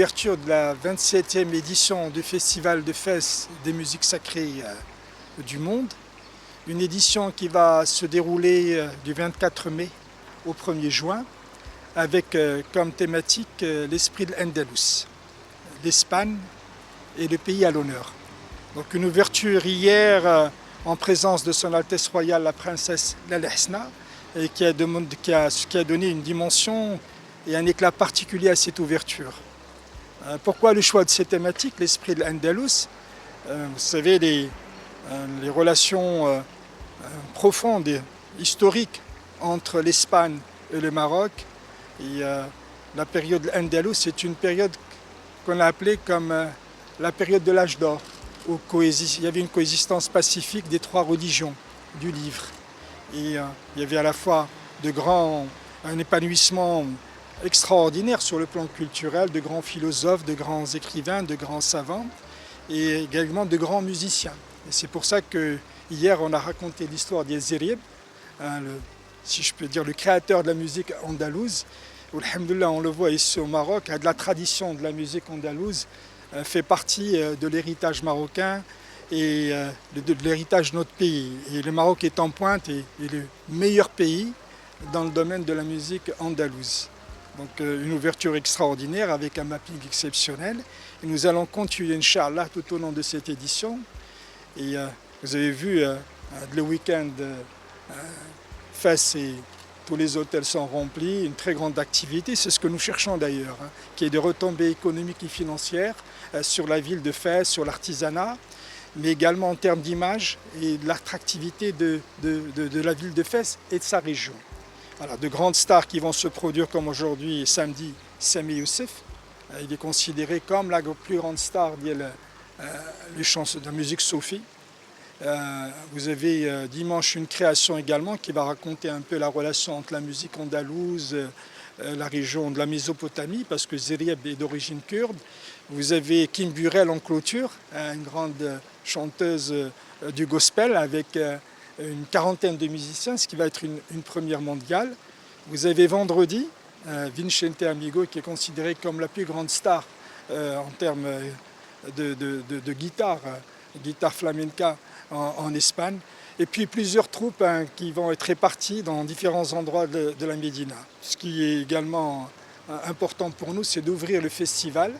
l'ouverture de la 27e édition du Festival de Fès des musiques sacrées du monde. Une édition qui va se dérouler du 24 mai au 1er juin avec comme thématique l'esprit de l'Andalous, l'Espagne et le pays à l'honneur. Donc une ouverture hier en présence de Son Altesse Royale la Princesse Lal Hasna et qui a donné une dimension et un éclat particulier à cette ouverture. Pourquoi le choix de ces thématiques, l'esprit de l'Andalous? Vous savez, les relations profondes et historiques entre l'Espagne et le Maroc. Et la période de l'Andalous, c'est une période qu'on a appelée comme la période de l'âge d'or, où il y avait une coexistence pacifique des trois religions du livre. Et il y avait à la fois un épanouissement extraordinaire sur le plan culturel, de grands philosophes, de grands écrivains, de grands savants et également de grands musiciens. Et c'est pour ça que hier on a raconté l'histoire d'Yezerib, si je peux dire le créateur de la musique andalouse. Alhamdoulilah, on le voit ici au Maroc, de la tradition de la musique andalouse fait partie de l'héritage marocain et de l'héritage de notre pays. Et le Maroc est en pointe et est le meilleur pays dans le domaine de la musique andalouse. Donc une ouverture extraordinaire avec un mapping exceptionnel. Et nous allons continuer, Inch'Allah, tout au long de cette édition. Et vous avez vu, le week-end, Fès et tous les hôtels sont remplis, une très grande activité. C'est ce que nous cherchons d'ailleurs, qui est de retombées économiques et financières sur la ville de Fès, sur l'artisanat, mais également en termes d'image et de l'attractivité de la ville de Fès et de sa région. Voilà, de grandes stars qui vont se produire comme aujourd'hui, samedi, Sami Youssef. Il est considéré comme la plus grande star de la musique soufie. Vous avez dimanche une création également qui va raconter un peu la relation entre la musique andalouse, la région de la Mésopotamie, parce que Zerieb est d'origine kurde. Vous avez Kim Burrell en clôture, une grande chanteuse du gospel avec une quarantaine de musiciens, ce qui va être une première mondiale. Vous avez vendredi Vincente Amigo qui est considéré comme la plus grande star en termes de guitare flamenca en Espagne. Et puis plusieurs troupes qui vont être réparties dans différents endroits de la Médina. Ce qui est également important pour nous, c'est d'ouvrir le festival.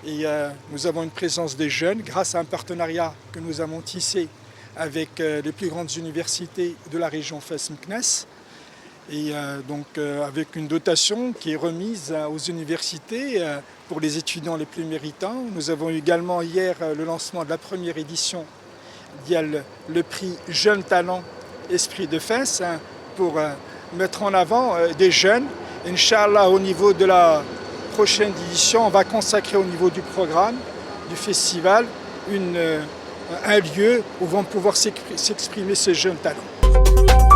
Et nous avons une présence des jeunes grâce à un partenariat que nous avons tissé avec les plus grandes universités de la région Fès-Meknès. Et donc avec une dotation qui est remise aux universités pour les étudiants les plus méritants. Nous avons eu également hier le lancement de la première édition le prix Jeunes Talents Esprit de Fès pour mettre en avant des jeunes. Inch'Allah, au niveau de la prochaine édition, on va consacrer au niveau du programme du festival un lieu où vont pouvoir s'exprimer ces jeunes talents.